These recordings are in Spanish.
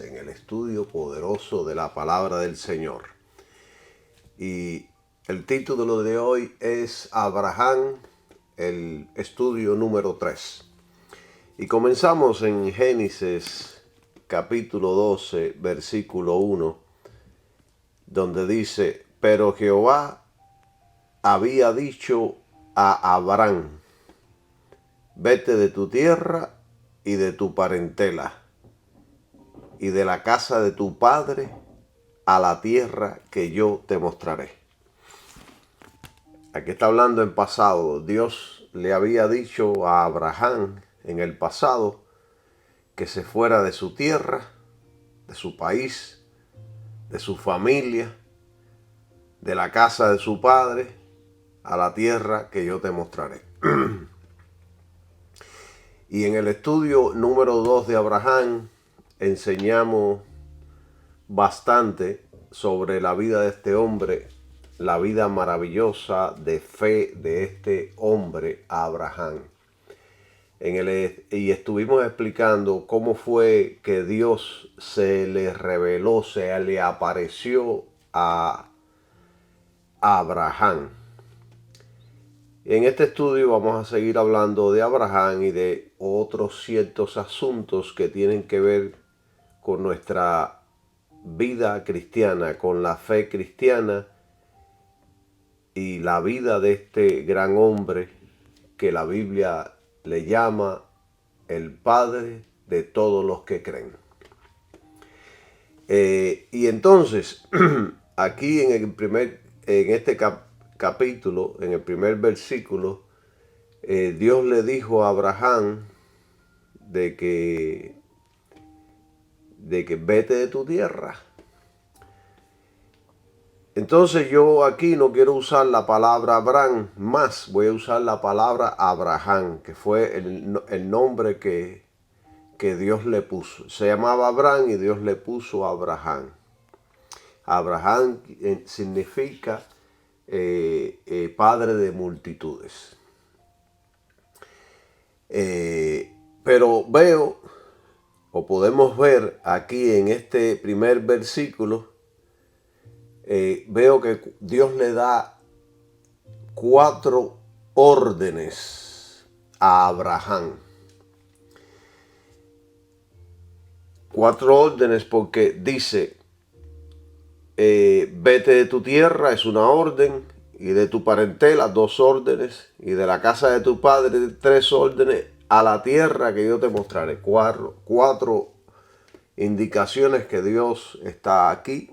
en el estudio poderoso de la palabra del Señor. Y el título de hoy es Abraham, el estudio número 3. Y comenzamos en Génesis capítulo 12, versículo 1, donde dice: pero Jehová había dicho a Abraham: vete de tu tierra y de tu parentela y de la casa de tu padre a la tierra que yo te mostraré. Aquí está hablando en pasado. Dios le había dicho a Abraham en el pasado que se fuera de su tierra, de su país, de su familia, de la casa de su padre, a la tierra que yo te mostraré. Y en el estudio número 2 de Abraham enseñamos bastante sobre la vida de este hombre, la vida maravillosa de fe de este hombre, Abraham. Y estuvimos explicando cómo fue que Dios se le reveló, se le apareció a Abraham. En este estudio vamos a seguir hablando de Abraham y de otros ciertos asuntos que tienen que ver con nuestra vida cristiana, con la fe cristiana y la vida de este gran hombre que la Biblia le llama el Padre de todos los que creen. Y entonces, aquí en este capítulo, en el primer versículo, Dios le dijo a Abraham de que vete de tu tierra. Entonces yo aquí no quiero usar la palabra Abraham más, voy a usar la palabra Abraham, que fue el nombre que Dios le puso. Se llamaba Abraham y Dios le puso Abraham. Abraham significa padre de multitudes. Pero veo, o podemos ver aquí en este primer versículo, veo que Dios le da 4 órdenes a Abraham. 4 órdenes porque dice, vete de tu tierra, es una orden, y de tu parentela 2 órdenes, y de la casa de tu padre 3 órdenes, a la tierra que yo te mostraré. 4 indicaciones que Dios está aquí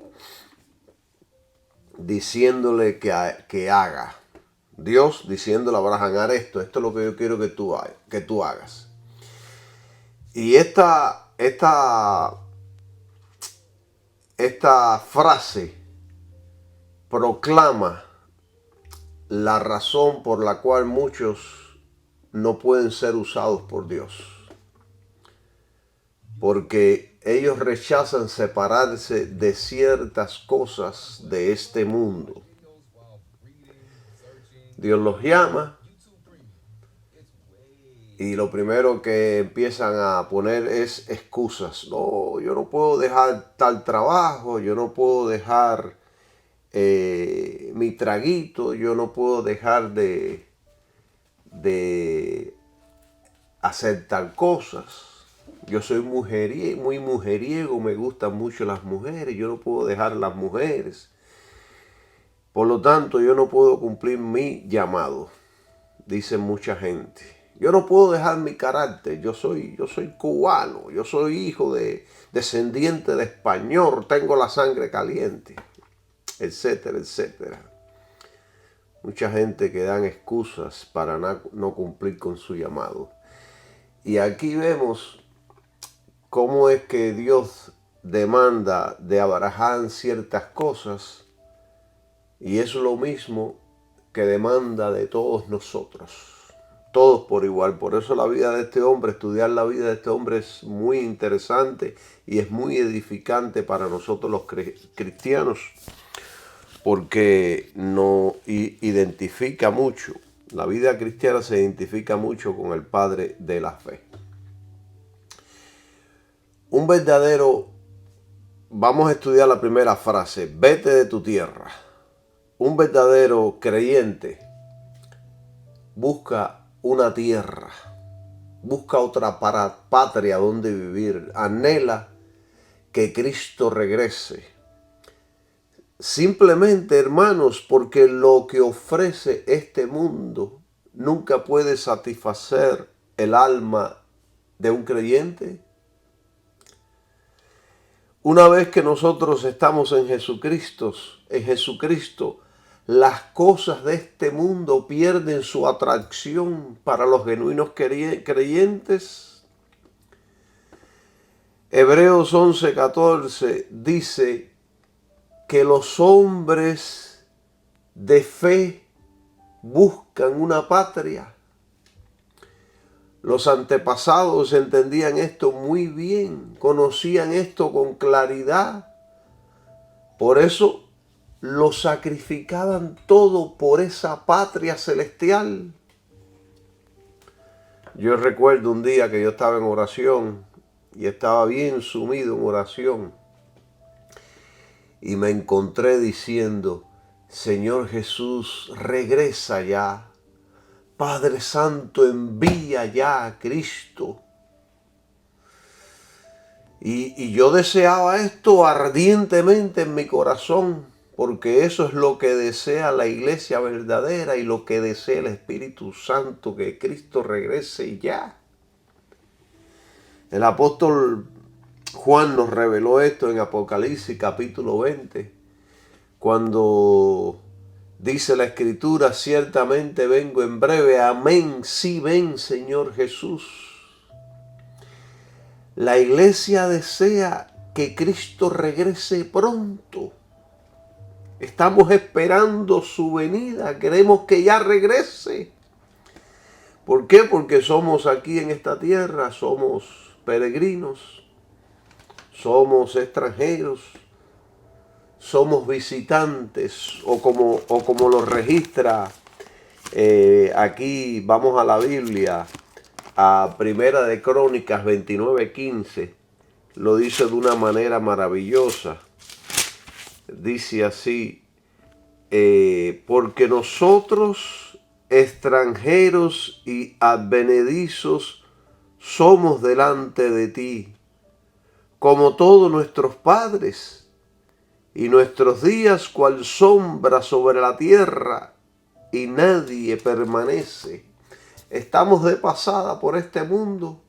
diciéndole que haga. Dios diciéndole a Abraham: haz esto es lo que yo quiero que tú hagas. Y esta frase proclama la razón por la cual muchos no pueden ser usados por Dios. Porque ellos rechazan separarse de ciertas cosas de este mundo. Dios los llama y lo primero que empiezan a poner es excusas. No, yo no puedo dejar tal trabajo, yo no puedo dejar mi traguito, yo no puedo dejar de hacer tal cosas. Yo soy muy mujeriego, me gustan mucho las mujeres, yo no puedo dejar las mujeres. Por lo tanto, yo no puedo cumplir mi llamado, dice mucha gente. Yo no puedo dejar mi carácter, yo soy cubano, yo soy hijo descendiente de español, tengo la sangre caliente, etcétera, etcétera. Mucha gente que dan excusas para no cumplir con su llamado. Y aquí vemos cómo es que Dios demanda de Abraham ciertas cosas, y es lo mismo que demanda de todos nosotros, todos por igual. Por eso la vida de este hombre, estudiar la vida de este hombre es muy interesante y es muy edificante para nosotros los cristianos, porque nos identifica mucho. La vida cristiana se identifica mucho con el Padre de la fe. Un verdadero vamos a estudiar la primera frase. Vete de tu tierra. Un verdadero creyente busca una tierra, busca otra patria donde vivir, anhela que Cristo regrese. Simplemente, hermanos, porque lo que ofrece este mundo nunca puede satisfacer el alma de un creyente. Una vez que nosotros estamos en Jesucristo, las cosas de este mundo pierden su atracción para los genuinos creyentes. Hebreos 11:14 dice que los hombres de fe buscan una patria. Los antepasados entendían esto muy bien, conocían esto con claridad. Por eso lo sacrificaban todo por esa patria celestial. Yo recuerdo un día que yo estaba en oración y estaba bien sumido en oración. Y me encontré diciendo, Señor Jesús, regresa ya. Padre Santo, envía ya a Cristo. Y yo deseaba esto ardientemente en mi corazón, porque eso es lo que desea la iglesia verdadera y lo que desea el Espíritu Santo, que Cristo regrese ya. El apóstol Juan nos reveló esto en Apocalipsis capítulo 20, cuando dice la Escritura, ciertamente vengo en breve, amén, sí ven Señor Jesús. La iglesia desea que Cristo regrese pronto. Estamos esperando su venida, queremos que ya regrese. ¿Por qué? Porque somos aquí en esta tierra, somos peregrinos, somos extranjeros, somos visitantes, o como lo registra aquí, vamos a la Biblia, a Primera de Crónicas 29:15, lo dice de una manera maravillosa. Dice así, porque nosotros extranjeros y advenedizos somos delante de ti, como todos nuestros padres, y nuestros días cual sombra sobre la tierra, y nadie permanece. Estamos de pasada por este mundo.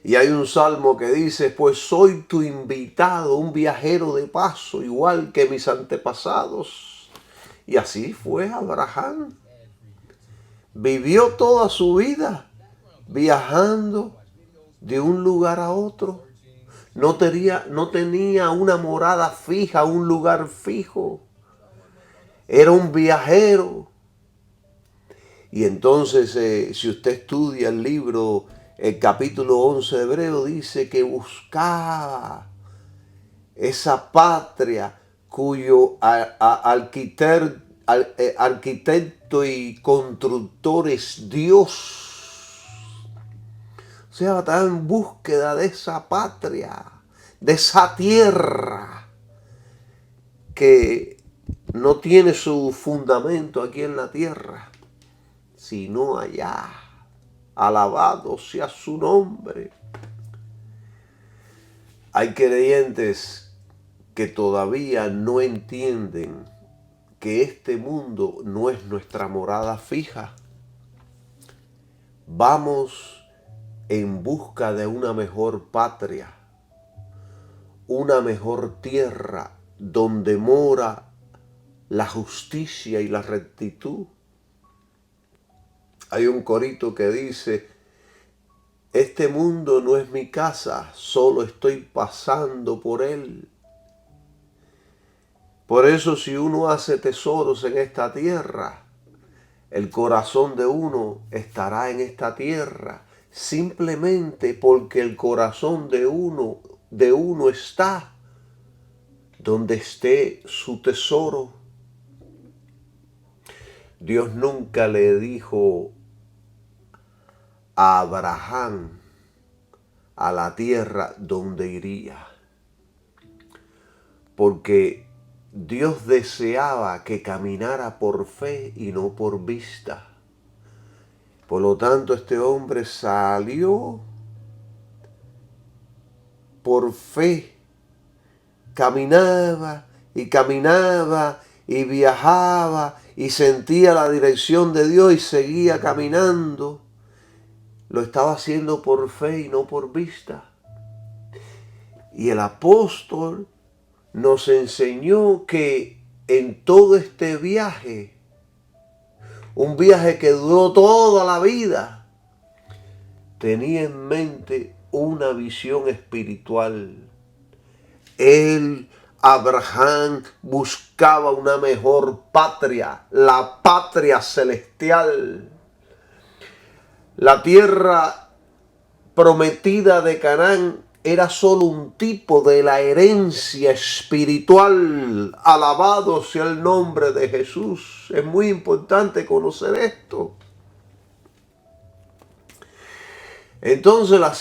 Y hay un salmo que dice, pues soy tu invitado, un viajero de paso, igual que mis antepasados. Y así fue Abraham. Vivió toda su vida viajando de un lugar a otro. No tenía una morada fija, un lugar fijo. Era un viajero. Y entonces, si usted estudia el libro, el capítulo 11 de Hebreo, dice que buscaba esa patria cuyo arquitecto y constructor es Dios. O sea, estaba en búsqueda de esa patria, de esa tierra que no tiene su fundamento aquí en la tierra, sino allá. Alabado sea su nombre. Hay creyentes que todavía no entienden que este mundo no es nuestra morada fija. Vamos en busca de una mejor patria, una mejor tierra donde mora la justicia y la rectitud. Hay un corito que dice, este mundo no es mi casa, solo estoy pasando por él. Por eso si uno hace tesoros en esta tierra, el corazón de uno estará en esta tierra, simplemente porque el corazón de uno está donde esté su tesoro. Dios nunca le dijo a Abraham a la tierra donde iría. porque Dios deseaba que caminara por fe y no por vista. Por lo tanto, este hombre salió por fe, caminaba y caminaba y viajaba y sentía la dirección de Dios y seguía caminando. Lo estaba haciendo por fe y no por vista. Y el apóstol nos enseñó que en todo este viaje, un viaje que duró toda la vida, tenía en mente una visión espiritual. Él, Abraham, buscaba una mejor patria, la patria celestial. La tierra prometida de Canaán era solo un tipo de la herencia espiritual. Alabado sea el nombre de Jesús. Es muy importante conocer esto. Entonces la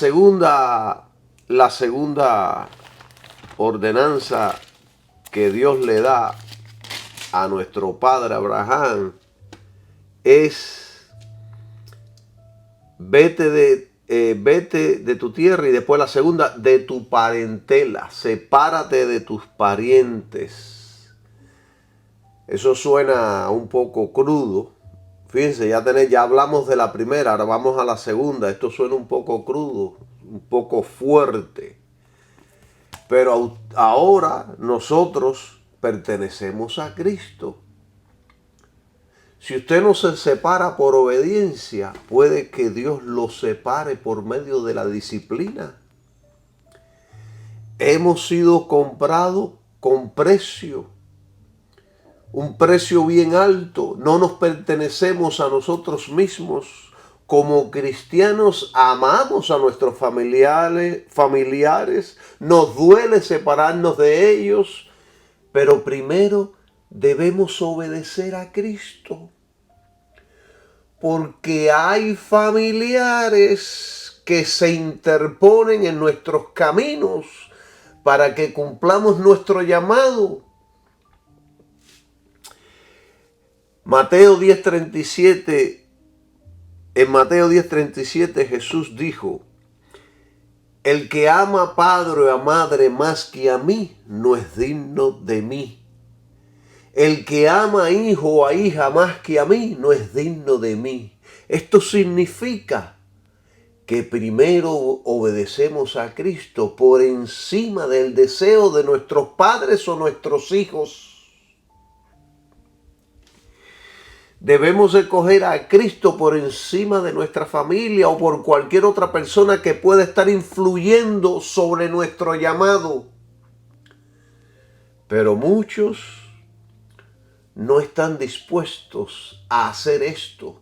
segunda ordenanza que Dios le da a nuestro padre Abraham es vete de tu tierra, y después la segunda, de tu parentela, sepárate de tus parientes. Eso suena un poco crudo. Fíjense, ya hablamos de la primera, ahora vamos a la segunda. Esto suena un poco crudo, un poco fuerte. Pero ahora nosotros pertenecemos a Cristo. Si usted no se separa por obediencia, puede que Dios lo separe por medio de la disciplina. Hemos sido comprados con precio, un precio bien alto. No nos pertenecemos a nosotros mismos. Como cristianos amamos a nuestros familiares, nos duele separarnos de ellos, pero primero debemos obedecer a Cristo. Porque hay familiares que se interponen en nuestros caminos para que cumplamos nuestro llamado. Mateo 10:37. En Mateo 10:37 Jesús dijo: el que ama a padre o a madre más que a mí, no es digno de mí. El que ama a hijo o a hija más que a mí, no es digno de mí. Esto significa que primero obedecemos a Cristo por encima del deseo de nuestros padres o nuestros hijos. Debemos escoger a Cristo por encima de nuestra familia o por cualquier otra persona que pueda estar influyendo sobre nuestro llamado. Pero muchos no están dispuestos a hacer esto.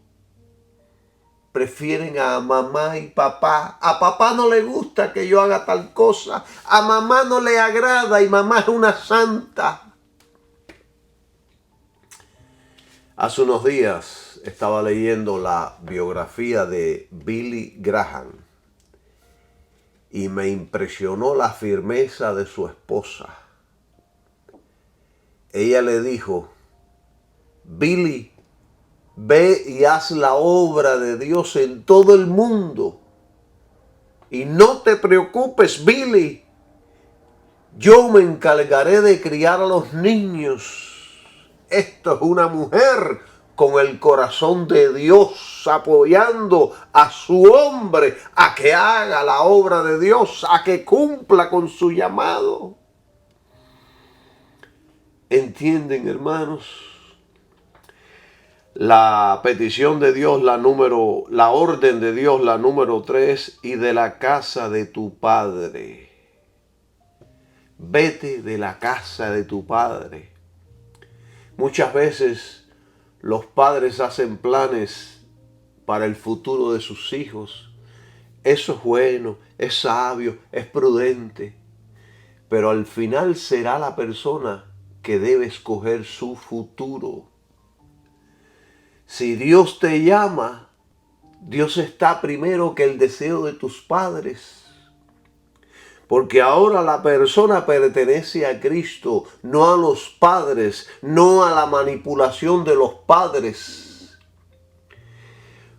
Prefieren a mamá y papá. A papá no le gusta que yo haga tal cosa. A mamá no le agrada y mamá es una santa. Hace unos días estaba leyendo la biografía de Billy Graham y me impresionó la firmeza de su esposa. Ella le dijo: Billy, ve y haz la obra de Dios en todo el mundo. Y no te preocupes, Billy. Yo me encargaré de criar a los niños. Esto es una mujer con el corazón de Dios, apoyando a su hombre a que haga la obra de Dios, a que cumpla con su llamado. ¿Entienden, hermanos? La petición de Dios, la orden de Dios, la número 3, y de la casa de tu padre. Vete de la casa de tu padre. Muchas veces los padres hacen planes para el futuro de sus hijos. Eso es bueno, es sabio, es prudente. Pero al final será la persona que debe escoger su futuro. Si Dios te llama, Dios está primero que el deseo de tus padres. Porque ahora la persona pertenece a Cristo, no a los padres, no a la manipulación de los padres.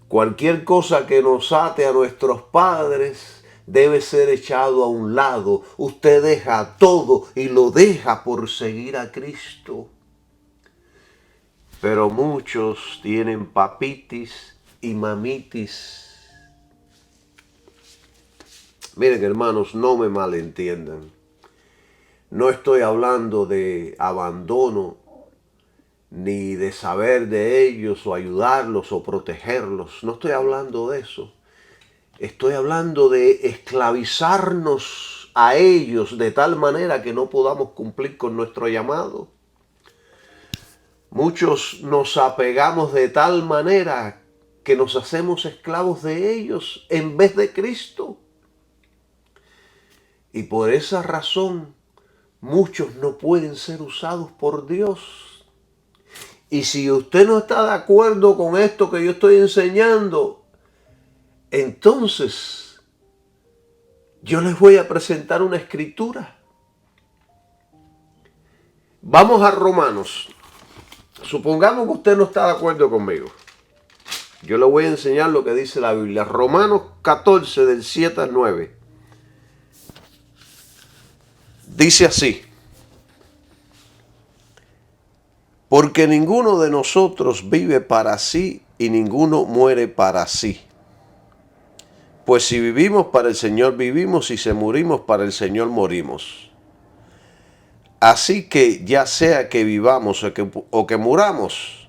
Cualquier cosa que nos ate a nuestros padres debe ser echado a un lado. Usted deja todo y lo deja por seguir a Cristo. Pero muchos tienen papitis y mamitis. Miren, hermanos, no me malentiendan. No estoy hablando de abandono, ni de saber de ellos o ayudarlos o protegerlos. No estoy hablando de eso. Estoy hablando de esclavizarnos a ellos de tal manera que no podamos cumplir con nuestro llamado. Muchos nos apegamos de tal manera que nos hacemos esclavos de ellos en vez de Cristo. Y por esa razón, muchos no pueden ser usados por Dios. Y si usted no está de acuerdo con esto que yo estoy enseñando, entonces yo les voy a presentar una escritura. Vamos a Romanos. Supongamos que usted no está de acuerdo conmigo. Yo le voy a enseñar lo que dice la Biblia. Romanos 14, del 7 al 9. Dice así: porque ninguno de nosotros vive para sí y ninguno muere para sí. Pues si vivimos, para el Señor vivimos, y si morimos, para el Señor morimos. Así que ya sea que vivamos o que muramos,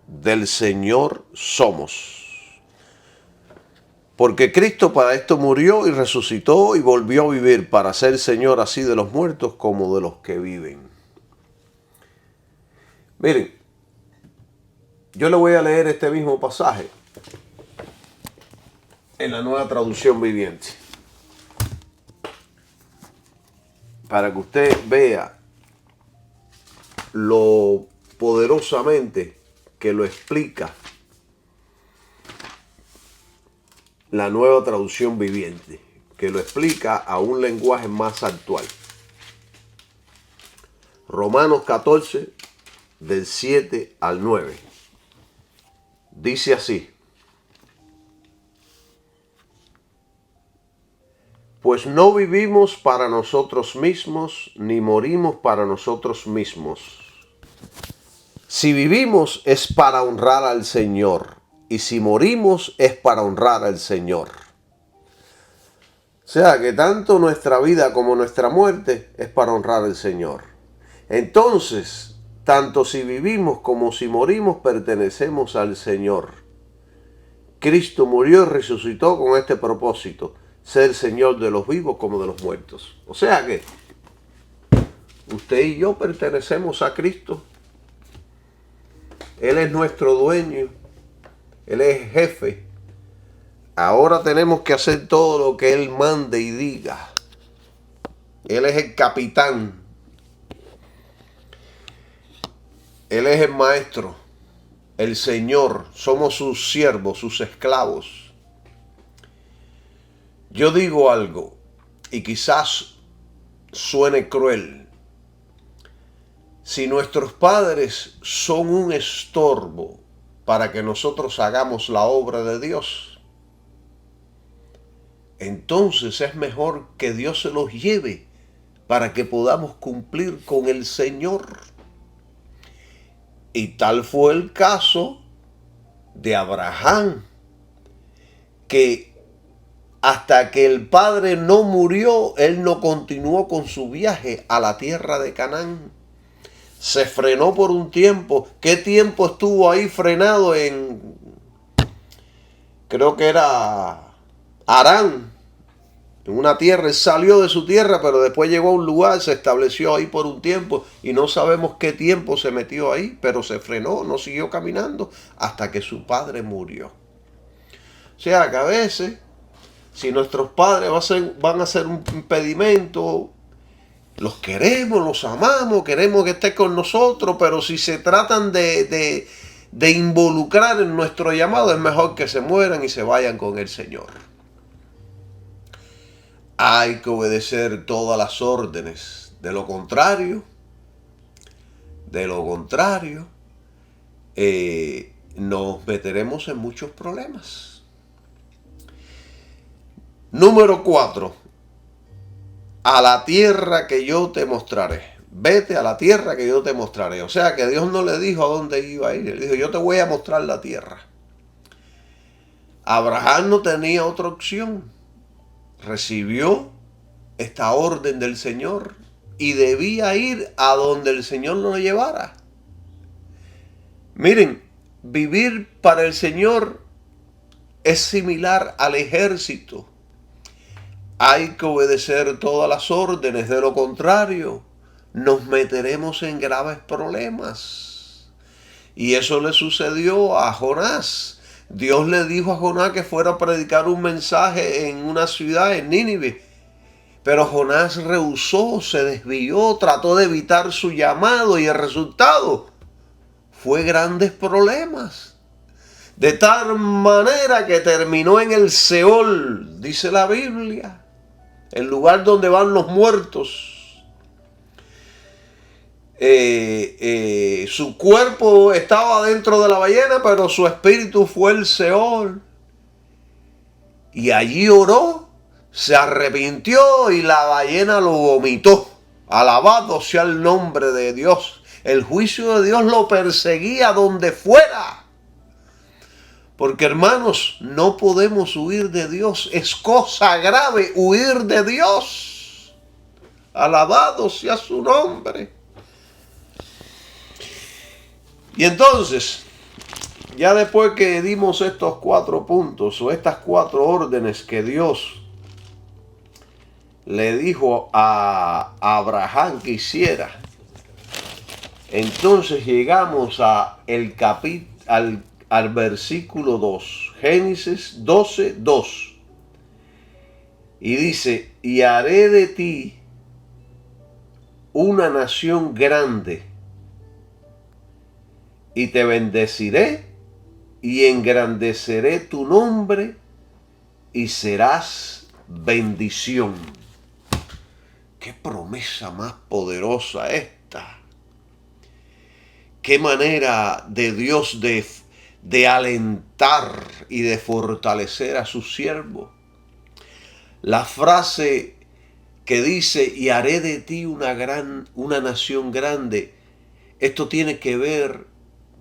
del Señor somos. Porque Cristo para esto murió y resucitó y volvió a vivir, para ser Señor así de los muertos como de los que viven. Miren, yo le voy a leer este mismo pasaje en la Nueva Traducción Viviente, para que usted vea lo poderosamente que lo explica la Nueva Traducción Viviente, que lo explica a un lenguaje más actual. Romanos 14, del 7 al 9. Dice así: pues no vivimos para nosotros mismos, ni morimos para nosotros mismos. Si vivimos es para honrar al Señor, y si morimos es para honrar al Señor. O sea que tanto nuestra vida como nuestra muerte es para honrar al Señor. Entonces, tanto si vivimos como si morimos pertenecemos al Señor. Cristo murió y resucitó con este propósito: ser Señor de los vivos como de los muertos. O sea que usted y yo pertenecemos a Cristo. Él es nuestro dueño. Él es el jefe. Ahora tenemos que hacer todo lo que Él mande y diga. Él es el capitán. Él es el maestro, el Señor. Somos sus siervos, sus esclavos. Yo digo algo, y quizás suene cruel. Si nuestros padres son un estorbo para que nosotros hagamos la obra de Dios, entonces es mejor que Dios se los lleve para que podamos cumplir con el Señor. Y tal fue el caso de Abraham, que hasta que el padre no murió, él no continuó con su viaje a la tierra de Canaán. Se frenó por un tiempo. ¿Qué tiempo estuvo ahí frenado en? Creo que era Harán, en una tierra. Él salió de su tierra, pero después llegó a un lugar, se estableció ahí por un tiempo y no sabemos qué tiempo se metió ahí, pero se frenó, no siguió caminando hasta que su padre murió. O sea que a veces, si nuestros padres van a ser un impedimento, los queremos, los amamos, queremos que esté con nosotros, pero si se tratan de involucrar en nuestro llamado, es mejor que se mueran y se vayan con el Señor. hay que obedecer todas las órdenes. De lo contrario, nos meteremos en muchos problemas. Número 4. A la tierra que yo te mostraré. Vete a la tierra que yo te mostraré. O sea que Dios no le dijo a dónde iba a ir. Le dijo, yo te voy a mostrar la tierra. Abraham no tenía otra opción. Recibió esta orden del Señor y debía ir a donde el Señor lo llevara. Miren, vivir para el Señor es similar al ejército. Hay que obedecer todas las órdenes, de lo contrario, nos meteremos en graves problemas. Y eso le sucedió a Jonás. Dios le dijo a Jonás que fuera a predicar un mensaje en una ciudad, en Nínive. Pero Jonás rehusó, se desvió, trató de evitar su llamado y el resultado fue grandes problemas. De tal manera que terminó en el Seol, dice la Biblia, el lugar donde van los muertos. Su cuerpo estaba dentro de la ballena, pero su espíritu fue el Seol. Y allí oró, se arrepintió y la ballena lo vomitó. Alabado sea el nombre de Dios. El juicio de Dios lo perseguía donde fuera. Porque hermanos, no podemos huir de Dios. Es cosa grave huir de Dios. Alabado sea su nombre. Y entonces, ya después que dimos estos 4 puntos o estas 4 órdenes que Dios le dijo a Abraham que hiciera, entonces llegamos al versículo 2, Génesis 12, 2. Y dice, y haré de ti una nación grande, y te bendeciré, y engrandeceré tu nombre, y serás bendición. ¡Qué promesa más poderosa esta! ¡Qué manera de Dios de alentar y de fortalecer a su siervo! La frase que dice, y haré de ti una nación grande, esto tiene que ver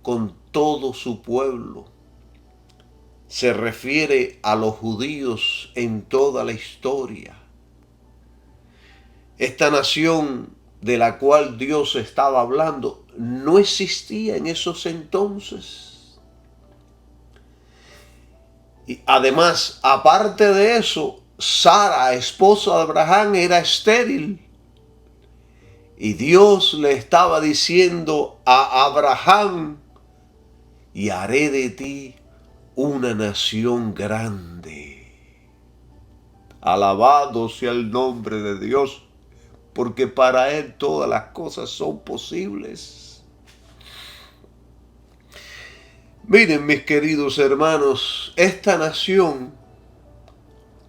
con todo su pueblo. Se refiere a los judíos en toda la historia. Esta nación de la cual Dios estaba hablando no existía en esos entonces. Y además, aparte de eso, Sara, esposa de Abraham, era estéril. Y Dios le estaba diciendo a Abraham, y haré de ti una nación grande. Alabado sea el nombre de Dios, porque para Él todas las cosas son posibles. Miren, mis queridos hermanos, esta nación,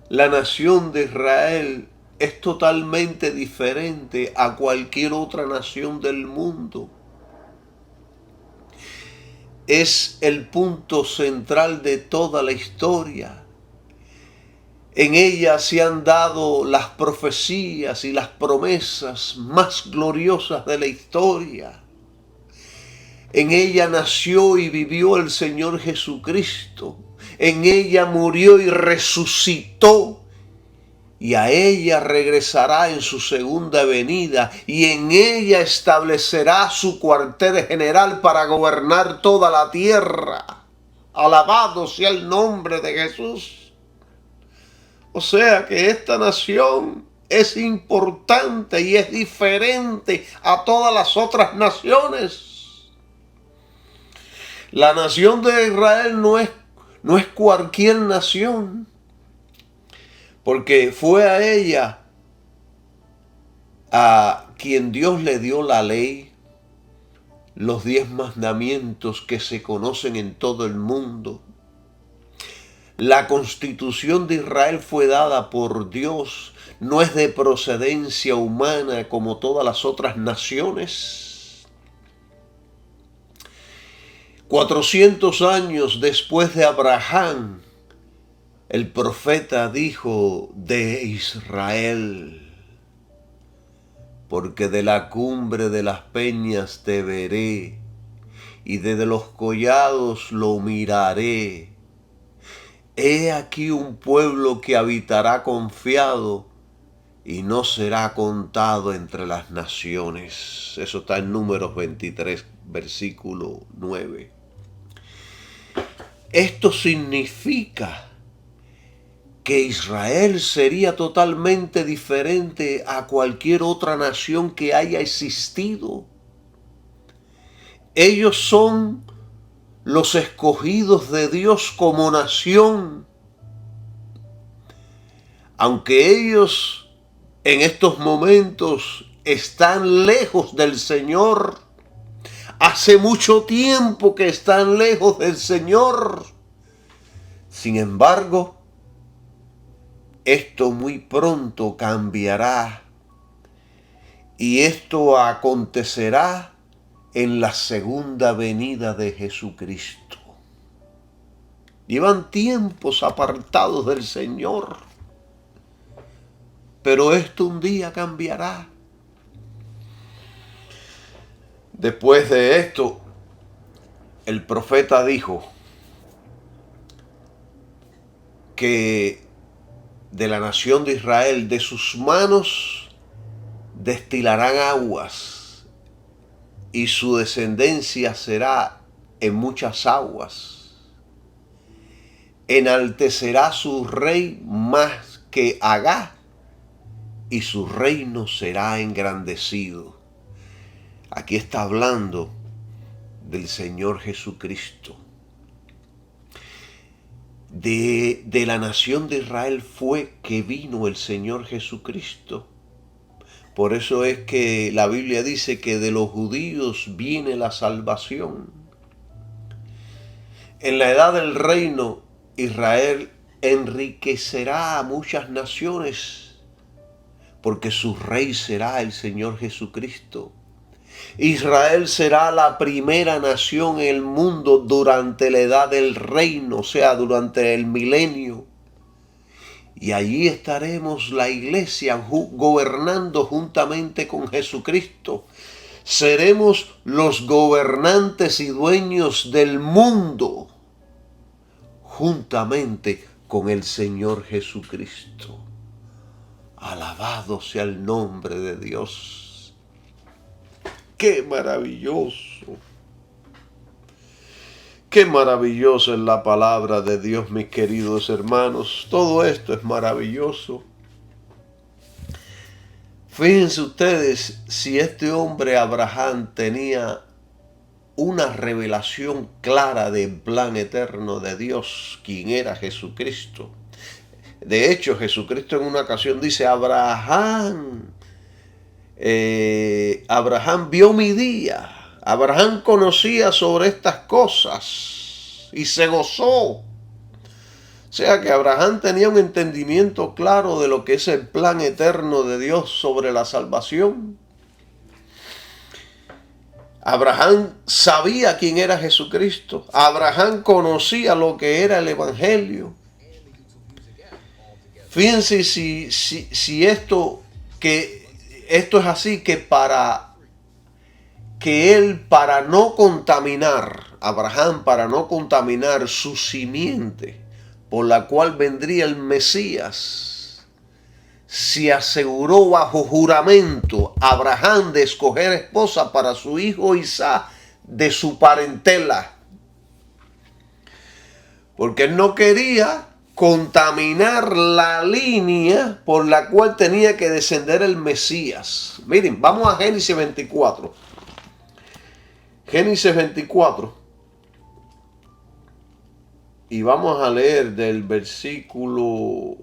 la nación de Israel, es totalmente diferente a cualquier otra nación del mundo. Es el punto central de toda la historia. En ella se han dado las profecías y las promesas más gloriosas de la historia. En ella nació y vivió el Señor Jesucristo. En ella murió y resucitó. Y a ella regresará en su segunda venida. Y en ella establecerá su cuartel general para gobernar toda la tierra. Alabado sea el nombre de Jesús. O sea que esta nación es importante y es diferente a todas las otras naciones. La nación de Israel no es cualquier nación, porque fue a ella a quien Dios le dio la ley, los 10 mandamientos que se conocen en todo el mundo. La constitución de Israel fue dada por Dios, no es de procedencia humana como todas las otras naciones. 400 años después de Abraham, el profeta dijo de Israel: porque de la cumbre de las peñas te veré, y desde los collados lo miraré. He aquí un pueblo que habitará confiado y no será contado entre las naciones. Eso está en Números 23, versículo 9. Esto significa que Israel sería totalmente diferente a cualquier otra nación que haya existido. Ellos son los escogidos de Dios como nación. Aunque ellos en estos momentos están lejos del Señor, hace mucho tiempo que están lejos del Señor. Sin embargo, esto muy pronto cambiará, y esto acontecerá en la segunda venida de Jesucristo. Llevan tiempos apartados del Señor, pero esto un día cambiará. Después de esto, el profeta dijo que de la nación de Israel, de sus manos destilarán aguas, y su descendencia será en muchas aguas. Enaltecerá su rey más que Agag, y su reino será engrandecido. Aquí está hablando del Señor Jesucristo. De la nación de Israel fue que vino el Señor Jesucristo. Por eso es que la Biblia dice que de los judíos viene la salvación. En la edad del reino, Israel enriquecerá a muchas naciones, porque su rey será el Señor Jesucristo. Israel será la primera nación en el mundo durante la edad del reino, o sea, durante el milenio. Y allí estaremos la iglesia gobernando juntamente con Jesucristo. Seremos los gobernantes y dueños del mundo juntamente con el Señor Jesucristo. Alabado sea el nombre de Dios. ¡Qué maravilloso! ¡Qué maravillosa es la palabra de Dios, mis queridos hermanos! Todo esto es maravilloso. Fíjense ustedes, si este hombre Abraham tenía una revelación clara del plan eterno de Dios, quien era Jesucristo. De hecho, Jesucristo en una ocasión dice: Abraham vio mi día. Abraham conocía sobre estas cosas y se gozó. O sea que Abraham tenía un entendimiento claro de lo que es el plan eterno de Dios sobre la salvación. Abraham sabía quién era Jesucristo. Abraham conocía lo que era el Evangelio. Fíjense si esto es así, que para no contaminar, Abraham, para no contaminar su simiente por la cual vendría el Mesías, se aseguró bajo juramento Abraham de escoger esposa para su hijo Isaac de su parentela, porque él no quería contaminar la línea por la cual tenía que descender el Mesías. Miren, vamos a Génesis 24. Génesis 24. Y vamos a leer del versículo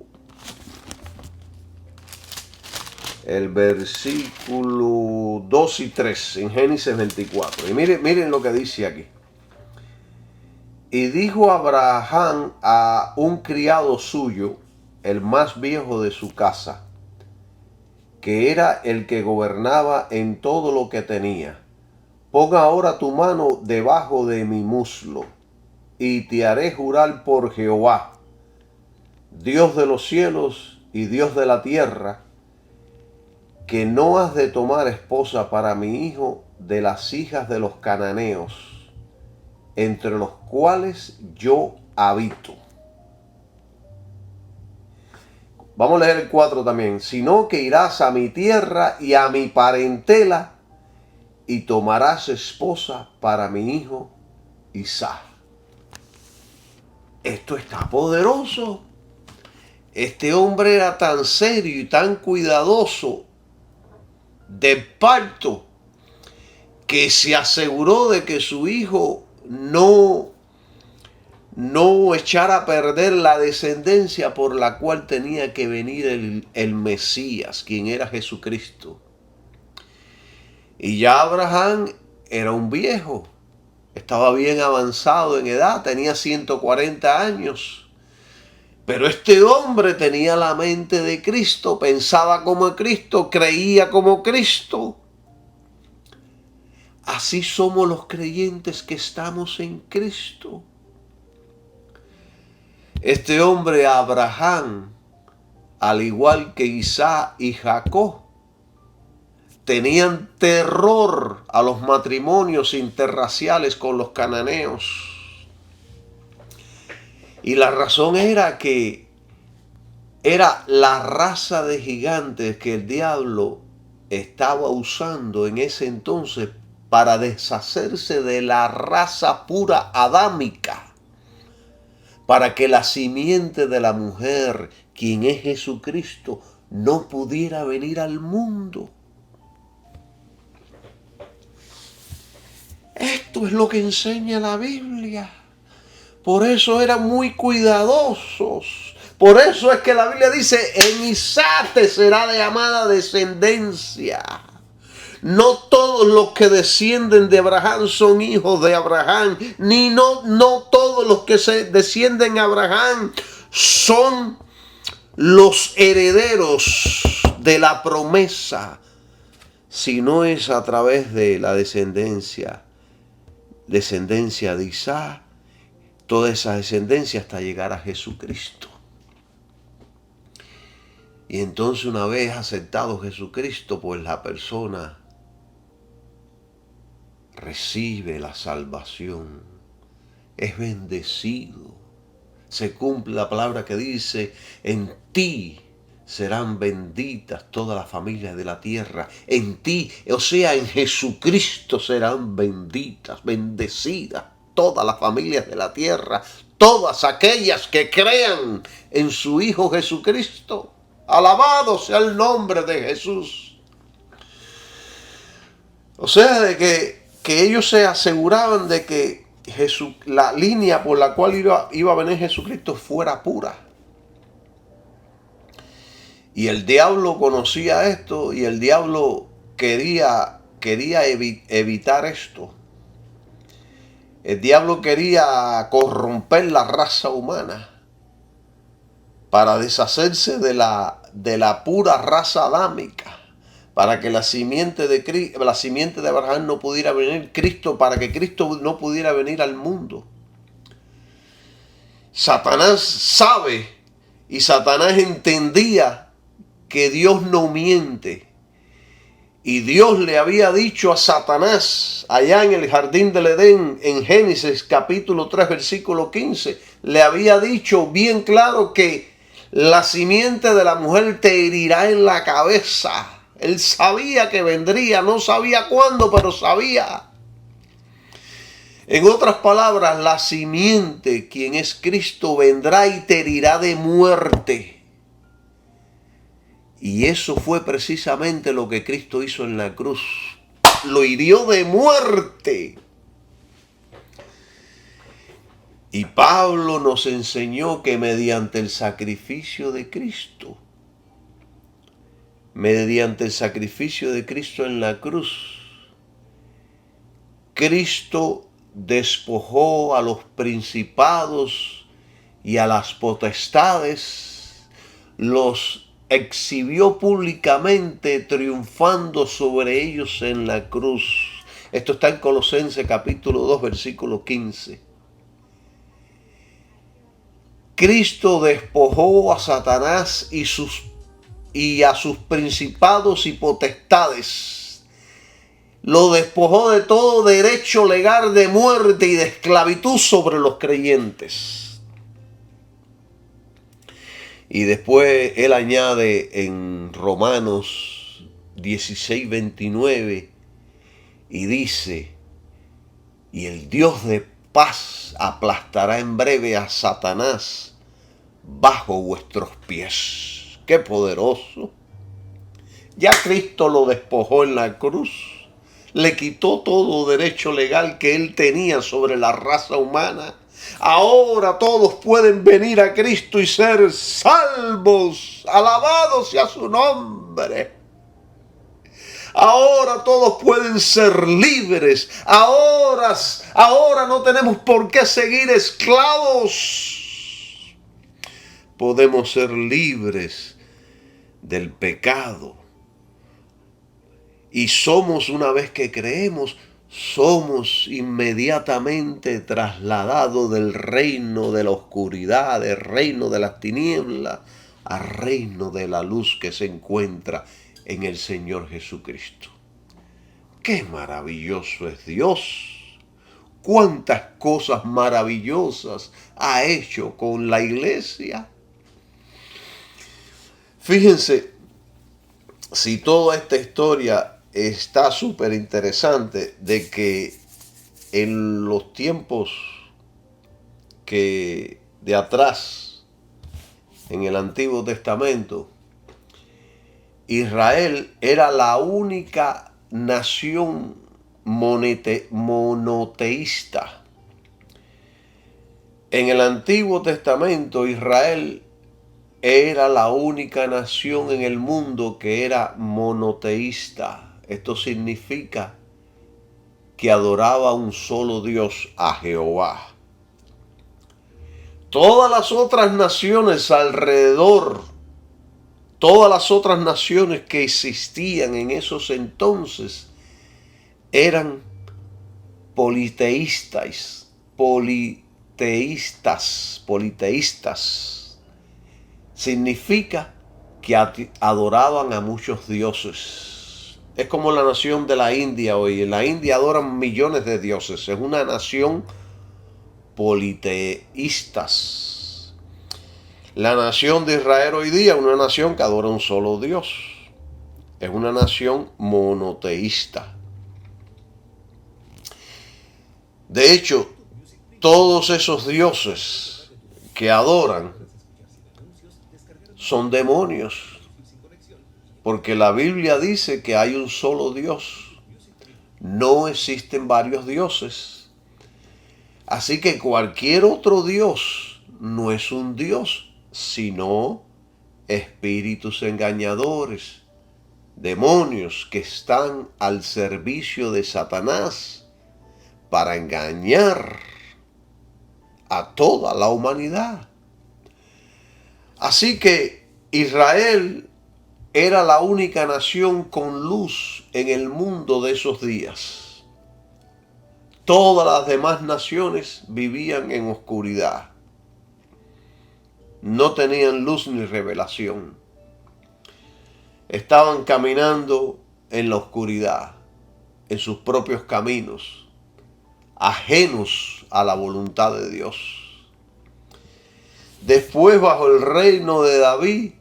2 y 3 en Génesis 24. Y miren lo que dice aquí. Y dijo Abraham a un criado suyo, el más viejo de su casa, que era el que gobernaba en todo lo que tenía: pon ahora tu mano debajo de mi muslo, y te haré jurar por Jehová, Dios de los cielos y Dios de la tierra, que no has de tomar esposa para mi hijo de las hijas de los cananeos, entre los cuales yo habito. Vamos a leer el 4 también. Sino que irás a mi tierra y a mi parentela, y tomarás esposa para mi hijo Isaac. Esto está poderoso. Este hombre era tan serio y tan cuidadoso del parto, que se aseguró de que su hijo no echara a perder la descendencia por la cual tenía que venir el Mesías, quien era Jesucristo. Y ya Abraham era un viejo, estaba bien avanzado en edad, tenía 140 años. Pero este hombre tenía la mente de Cristo, pensaba como Cristo, creía como Cristo. Así somos los creyentes que estamos en Cristo. Este hombre Abraham, al igual que Isaac y Jacob, tenían terror a los matrimonios interraciales con los cananeos. Y la razón era que era la raza de gigantes que el diablo estaba usando en ese entonces para deshacerse de la raza pura adámica, para que la simiente de la mujer, quien es Jesucristo, no pudiera venir al mundo. Esto es lo que enseña la Biblia. Por eso eran muy cuidadosos. Por eso es que la Biblia dice: en Isaac te será llamada descendencia. No todos los que descienden de Abraham son hijos de Abraham, ni no todos los que se descienden de Abraham son los herederos de la promesa, sino es a través de la descendencia de Isaac, toda esa descendencia hasta llegar a Jesucristo. Y entonces, una vez aceptado Jesucristo, pues la persona recibe la salvación, es bendecido. Se cumple la palabra que dice: en ti serán benditas todas las familias de la tierra. En ti, o sea, en Jesucristo serán benditas, bendecidas todas las familias de la tierra, todas aquellas que crean en su Hijo Jesucristo. Alabado sea el nombre de Jesús. O sea, de que ellos se aseguraban de que la línea por la cual iba a venir Jesucristo fuera pura. Y el diablo conocía esto, y el diablo quería evitar esto. El diablo quería corromper la raza humana para deshacerse de la pura raza adámica, para que la simiente de Abraham no pudiera venir Cristo, para que Cristo no pudiera venir al mundo. Satanás sabe, y Satanás entendía que Dios no miente. Y Dios le había dicho a Satanás, allá en el jardín del Edén, en Génesis capítulo 3, versículo 15, le había dicho bien claro que la simiente de la mujer te herirá en la cabeza. Él sabía que vendría, no sabía cuándo, pero sabía. En otras palabras, la simiente, quien es Cristo, vendrá y te herirá de muerte. Y eso fue precisamente lo que Cristo hizo en la cruz. Lo hirió de muerte. Y Pablo nos enseñó que mediante el sacrificio de Cristo, en la cruz, Cristo despojó a los principados y a las potestades, los exhibió públicamente triunfando sobre ellos en la cruz. Esto está en Colosenses capítulo 2, versículo 15. Cristo despojó a Satanás y a sus principados y potestades. Lo despojó de todo derecho legal de muerte y de esclavitud sobre los creyentes. Y después él añade en Romanos 16, 29 y dice: y el Dios de paz aplastará en breve a Satanás bajo vuestros pies. ¡Qué poderoso! Ya Cristo lo despojó en la cruz. Le quitó todo derecho legal que él tenía sobre la raza humana. Ahora todos pueden venir a Cristo y ser salvos. Alabado sea su nombre. Ahora todos pueden ser libres. Ahora no tenemos por qué seguir esclavos. Podemos ser libres del pecado. Y somos, una vez que creemos, somos inmediatamente trasladados del reino de la oscuridad, del reino de las tinieblas, al reino de la luz que se encuentra en el Señor Jesucristo. ¡Qué maravilloso es Dios! ¡Cuántas cosas maravillosas ha hecho con la iglesia! Fíjense, si toda esta historia está súper interesante, de que en los tiempos de atrás, en el Antiguo Testamento, Israel era la única nación monoteísta. En el Antiguo Testamento, Israel era la única nación en el mundo que era monoteísta. Esto significa que adoraba a un solo Dios, a Jehová. Todas las otras naciones alrededor, todas las otras naciones que existían en esos entonces, eran politeístas. Significa que adoraban a muchos dioses. Es como la nación de la India hoy. En la India adoran millones de dioses. Es una nación politeístas. La nación de Israel hoy día es una nación que adora un solo Dios. Es una nación monoteísta. De hecho, todos esos dioses que adoran son demonios. Porque la Biblia dice que hay un solo Dios. No existen varios dioses. Así que cualquier otro Dios no es un Dios, sino espíritus engañadores, demonios que están al servicio de Satanás para engañar a toda la humanidad. Así que Israel era la única nación con luz en el mundo de esos días. Todas las demás naciones vivían en oscuridad. No tenían luz ni revelación. Estaban caminando en la oscuridad, en sus propios caminos, ajenos a la voluntad de Dios. Después, bajo el reino de David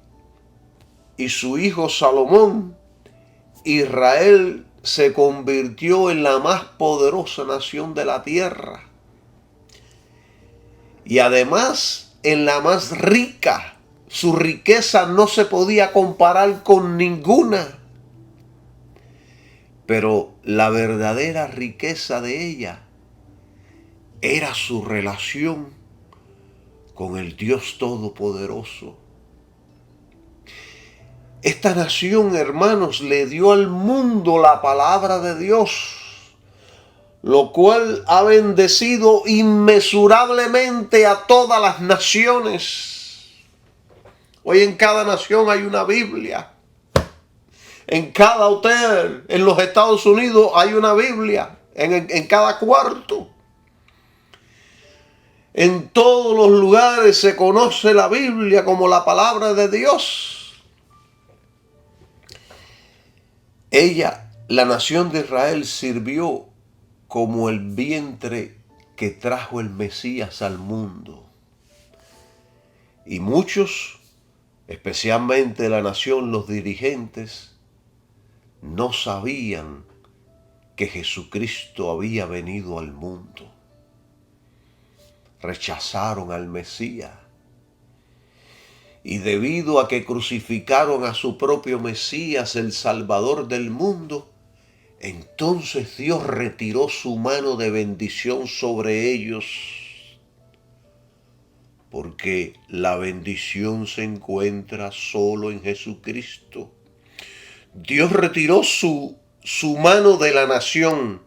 y su hijo Salomón, Israel se convirtió en la más poderosa nación de la tierra. Y además en la más rica. Su riqueza no se podía comparar con ninguna. Pero la verdadera riqueza de ella era su relación con el Dios Todopoderoso. Esta nación, hermanos, le dio al mundo la palabra de Dios. lo cual ha bendecido inmesurablemente a todas las naciones. Hoy en cada nación hay una Biblia. En cada hotel en los Estados Unidos hay una Biblia. En cada cuarto. En todos los lugares se conoce la Biblia como la palabra de Dios. La nación de Israel, sirvió como el vientre que trajo el Mesías al mundo. Y muchos, especialmente la nación, los dirigentes, no sabían que Jesucristo había venido al mundo. Rechazaron al Mesías. Y debido a que crucificaron a su propio Mesías, el Salvador del mundo, entonces Dios retiró su mano de bendición sobre ellos, porque la bendición se encuentra solo en Jesucristo. Dios retiró su mano de la nación,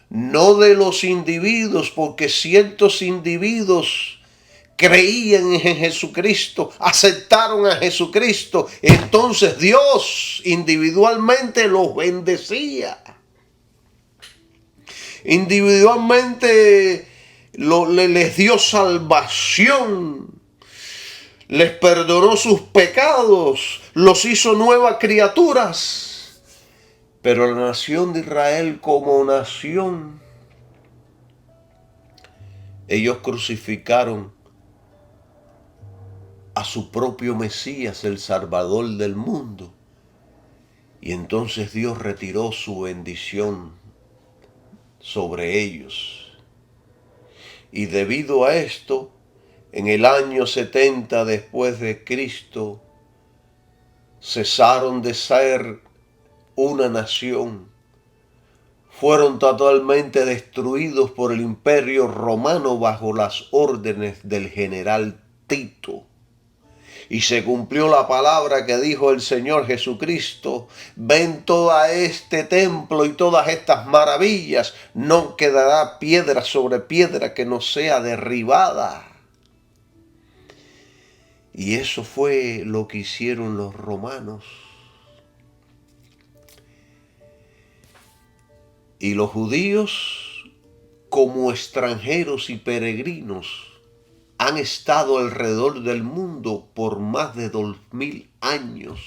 no de los individuos, porque ciertos individuos creían en Jesucristo, aceptaron a Jesucristo. Entonces Dios individualmente los bendecía. Individualmente les dio salvación. Les perdonó sus pecados. Los hizo nuevas criaturas. Pero la nación de Israel como nación, ellos crucificaron a su propio Mesías, el Salvador del mundo. Y entonces Dios retiró su bendición sobre ellos. Y debido a esto, en el año 70 después de Cristo, cesaron de ser una nación. Fueron totalmente destruidos por el Imperio Romano bajo las órdenes del general Tito. Y se cumplió la palabra que dijo el Señor Jesucristo: ven todo este templo y todas estas maravillas, no quedará piedra sobre piedra que no sea derribada. Y eso fue lo que hicieron los romanos. Y los judíos, como extranjeros y peregrinos, han estado alrededor del mundo por más de 2000 años.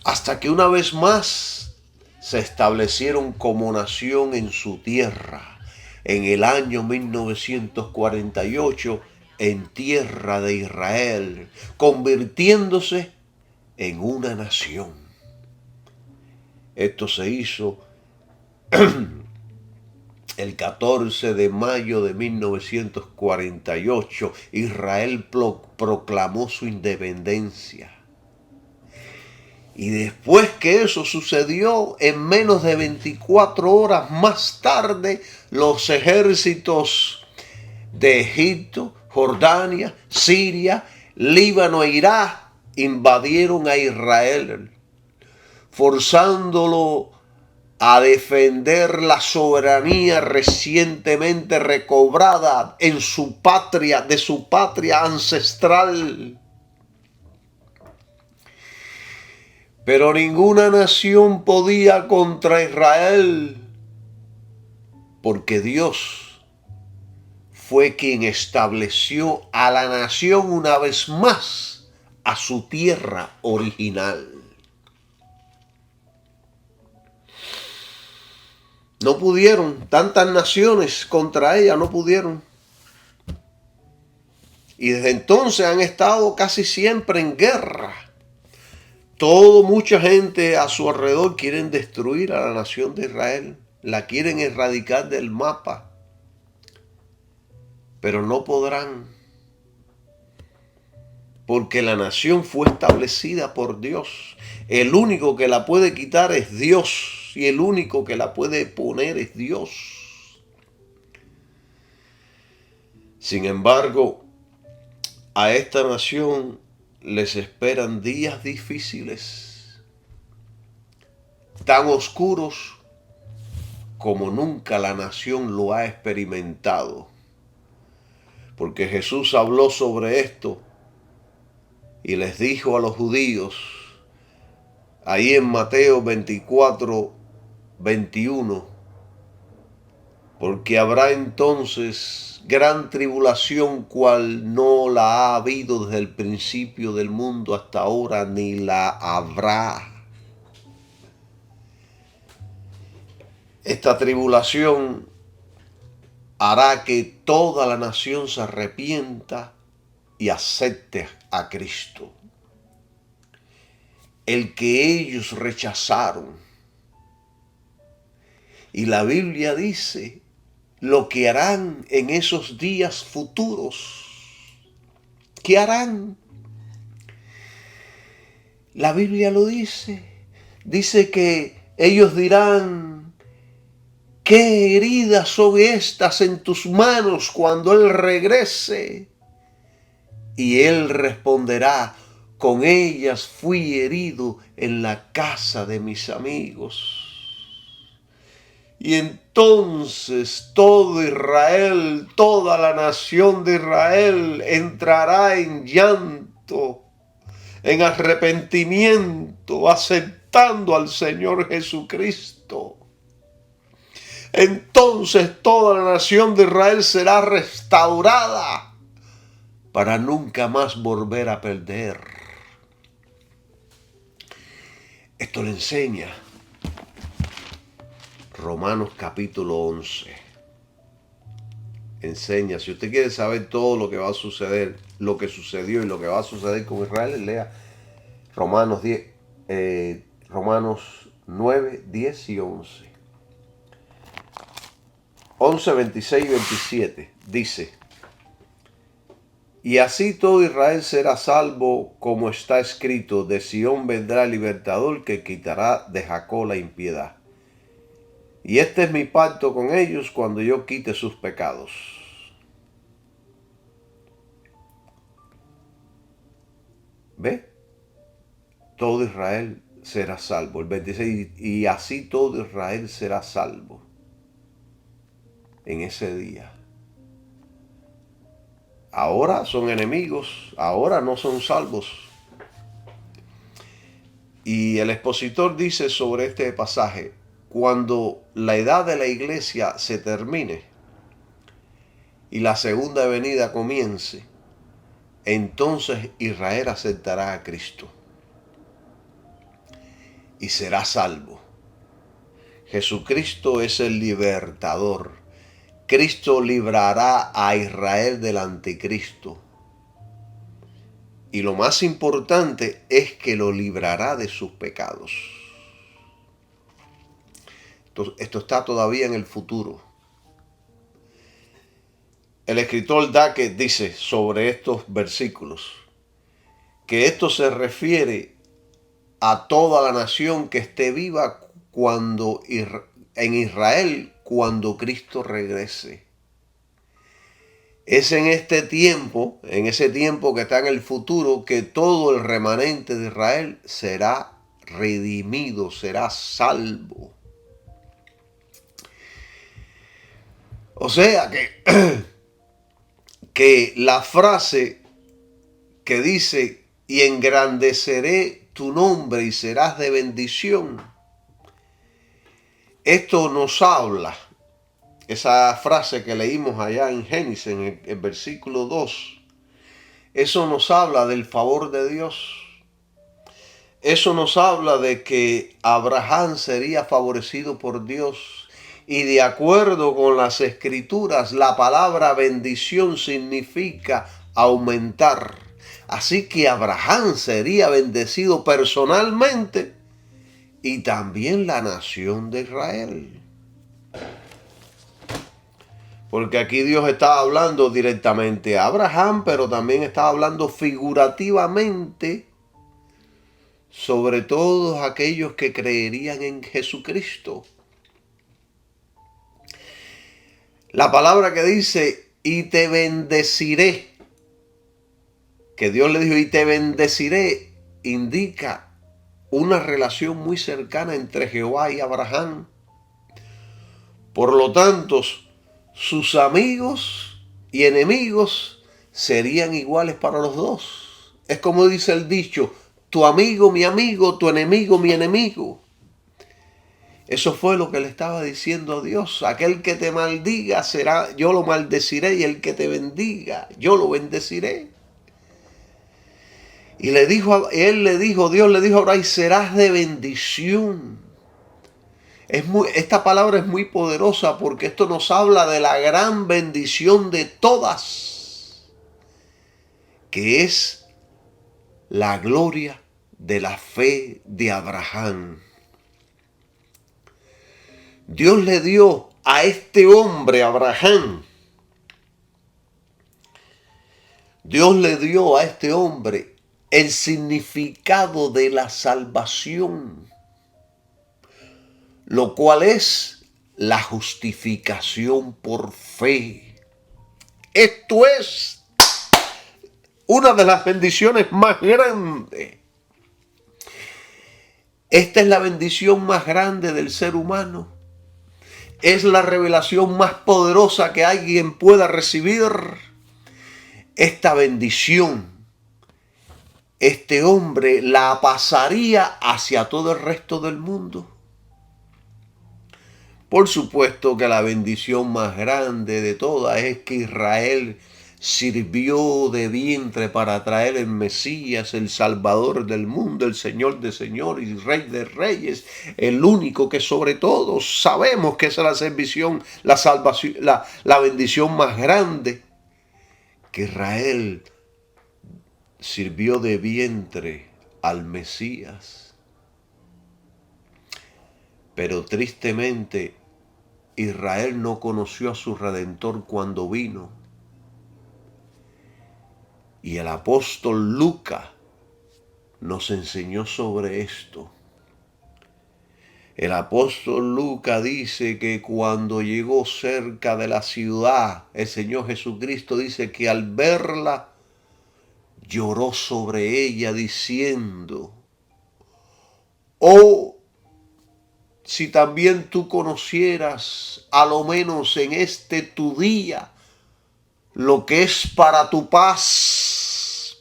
Hasta que una vez más se establecieron como nación en su tierra. En el año 1948, en tierra de Israel, convirtiéndose en una nación. Esto se hizo el 14 de mayo de 1948, Israel proclamó su independencia. Y después que eso sucedió, en menos de 24 horas más tarde, los ejércitos de Egipto, Jordania, Siria, Líbano e Irak invadieron a Israel, forzándolo a defender la soberanía recientemente recobrada en su patria, de su patria ancestral. Pero ninguna nación podía contra Israel, porque Dios fue quien estableció a la nación una vez más a su tierra original. No pudieron, tantas naciones contra ella no pudieron. Y desde entonces han estado casi siempre en guerra. Mucha gente a su alrededor quieren destruir a la nación de Israel. La quieren erradicar del mapa. Pero no podrán. Porque la nación fue establecida por Dios. El único que la puede quitar es Dios. Y el único que la puede poner es Dios. Sin embargo, a esta nación les esperan días difíciles, tan oscuros como nunca la nación lo ha experimentado. Porque Jesús habló sobre esto y les dijo a los judíos, ahí en Mateo 24, 21, porque habrá entonces gran tribulación cual no la ha habido desde el principio del mundo hasta ahora, ni la habrá. Esta tribulación hará que toda la nación se arrepienta y acepte a Cristo, el que ellos rechazaron. Y la Biblia dice lo que harán en esos días futuros. ¿Qué harán? La Biblia lo dice. Dice que ellos dirán, ¿qué heridas son estas en tus manos cuando Él regrese? Y Él responderá, con ellas fui herido en la casa de mis amigos. Y entonces todo Israel, toda la nación de Israel entrará en llanto, en arrepentimiento, aceptando al Señor Jesucristo. Entonces toda la nación de Israel será restaurada para nunca más volver a perder. Esto le enseña Romanos capítulo 11. Enseña, si usted quiere saber todo lo que va a suceder, lo que sucedió y lo que va a suceder con Israel, lea Romanos 9, 10 y 11. 11, 26 y 27 dice, y así todo Israel será salvo, como está escrito, de Sión vendrá el libertador que quitará de Jacob la impiedad. Y este es mi pacto con ellos cuando yo quite sus pecados. ¿Ve? Todo Israel será salvo. El 26, y así todo Israel será salvo en ese día. Ahora son enemigos, ahora no son salvos. Y el expositor dice sobre este pasaje, cuando la edad de la iglesia se termine y la segunda venida comience, entonces Israel aceptará a Cristo y será salvo. Jesucristo es el libertador. Cristo librará a Israel del anticristo. Y lo más importante es que lo librará de sus pecados. Esto está todavía en el futuro. El escritor Daque dice sobre estos versículos que esto se refiere a toda la nación que esté viva en Israel cuando Cristo regrese. Es en este tiempo, en ese tiempo que está en el futuro, que todo el remanente de Israel será redimido, será salvo. O sea que la frase que dice, y engrandeceré tu nombre y serás de bendición, esto nos habla, esa frase que leímos allá en Génesis, en el versículo 2, eso nos habla del favor de Dios. Eso nos habla de que Abraham sería favorecido por Dios. Y de acuerdo con las escrituras, la palabra bendición significa aumentar. Así que Abraham sería bendecido personalmente y también la nación de Israel. Porque aquí Dios está hablando directamente a Abraham, pero también está hablando figurativamente sobre todos aquellos que creerían en Jesucristo. La palabra que dice, y te bendeciré, que Dios le dijo, y te bendeciré, indica una relación muy cercana entre Jehová y Abraham. Por lo tanto, sus amigos y enemigos serían iguales para los dos. Es como dice el dicho, tu amigo, mi amigo, tu enemigo, mi enemigo. Eso fue lo que le estaba diciendo a Dios. Aquel que te maldiga será, yo lo maldeciré, y el que te bendiga, yo lo bendeciré. Y Dios le dijo a Abraham, serás de bendición. Esta palabra es muy poderosa porque esto nos habla de la gran bendición de todas, que es la gloria de la fe de Abraham. Dios le dio a este hombre, Abraham, Dios le dio a este hombre el significado de la salvación, lo cual es la justificación por fe. Esto es una de las bendiciones más grandes. Esta es la bendición más grande del ser humano. Es la revelación más poderosa que alguien pueda recibir. Esta bendición, este hombre la pasaría hacia todo el resto del mundo. Por supuesto que la bendición más grande de todas es que Israel sirvió de vientre para traer el Mesías, el Salvador del mundo, el Señor de señores y Rey de reyes, el único que sobre todo sabemos que esa es la salvación, la bendición más grande, que Israel sirvió de vientre al Mesías. Pero tristemente Israel no conoció a su Redentor cuando vino. Y el apóstol Lucas nos enseñó sobre esto. El apóstol Lucas dice que cuando llegó cerca de la ciudad, el Señor Jesucristo dice que al verla, lloró sobre ella diciendo, oh, si también tú conocieras, a lo menos en este tu día, lo que es para tu paz,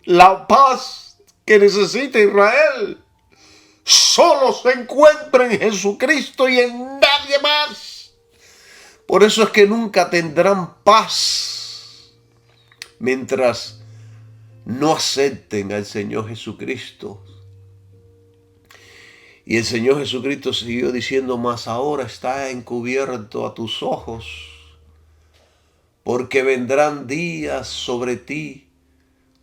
la paz que necesita Israel, solo se encuentra en Jesucristo y en nadie más. Por eso es que nunca tendrán paz mientras no acepten al Señor Jesucristo. Y el Señor Jesucristo siguió diciendo, mas ahora está encubierto a tus ojos, porque vendrán días sobre ti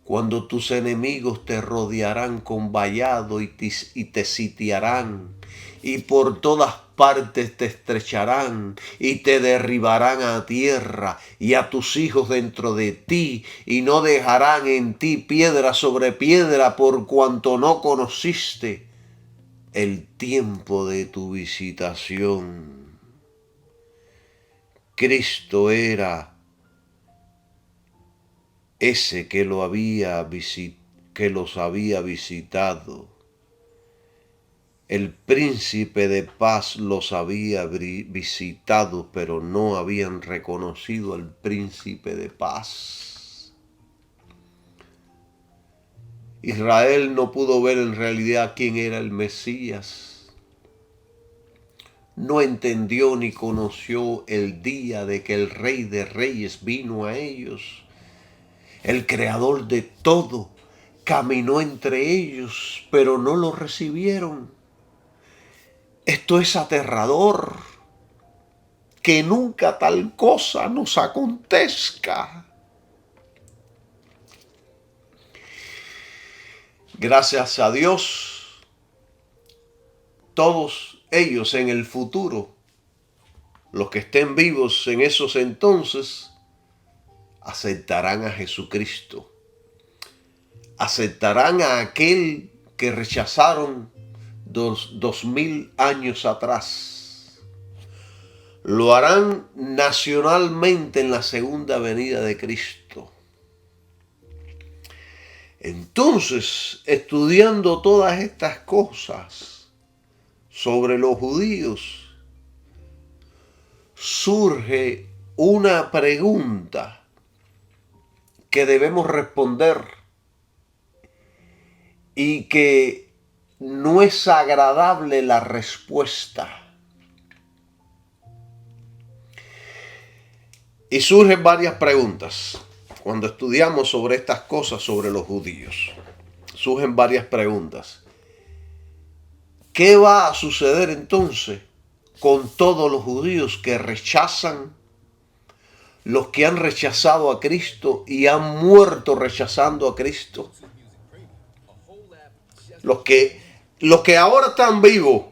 cuando tus enemigos te rodearán con vallado y te sitiarán, y por todas partes te estrecharán y te derribarán a tierra y a tus hijos dentro de ti, y no dejarán en ti piedra sobre piedra, por cuanto no conociste el tiempo de tu visitación. Cristo era ese que los había visitado. El príncipe de paz los había visitado, pero no habían reconocido al príncipe de paz. Israel no pudo ver en realidad quién era el Mesías. No entendió ni conoció el día de que el Rey de Reyes vino a ellos. El creador de todo caminó entre ellos, pero no lo recibieron. Esto es aterrador. Que nunca tal cosa nos acontezca. Gracias a Dios, todos ellos en el futuro, los que estén vivos en esos entonces, aceptarán a Jesucristo. Aceptarán a aquel que rechazaron 2000 años atrás. Lo harán nacionalmente en la segunda venida de Cristo. Entonces, estudiando todas estas cosas sobre los judíos, surge una pregunta que debemos responder y que no es agradable la respuesta. Y surgen varias preguntas cuando estudiamos sobre estas cosas sobre los judíos. Surgen varias preguntas. ¿Qué va a suceder entonces con todos los judíos que rechazan, los que han rechazado a Cristo y han muerto rechazando a Cristo? Los que ahora están vivos,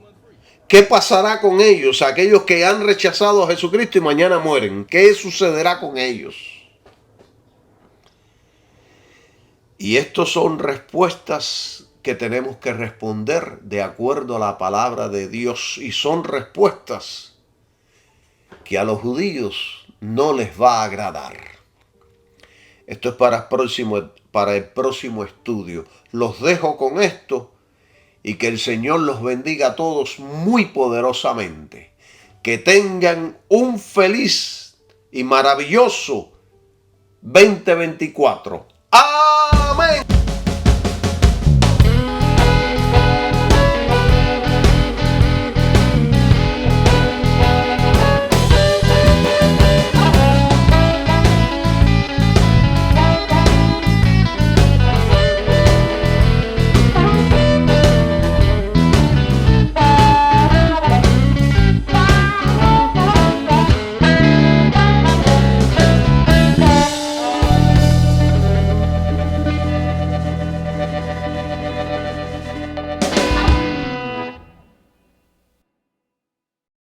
¿qué pasará con ellos? Aquellos que han rechazado a Jesucristo y mañana mueren, ¿qué sucederá con ellos? Y estas son respuestas que tenemos que responder de acuerdo a la palabra de Dios. Y son respuestas que a los judíos no les va a agradar. Esto es para el próximo estudio. Los dejo con esto y que el Señor los bendiga a todos muy poderosamente. Que tengan un feliz y maravilloso 2024. ¡Ah!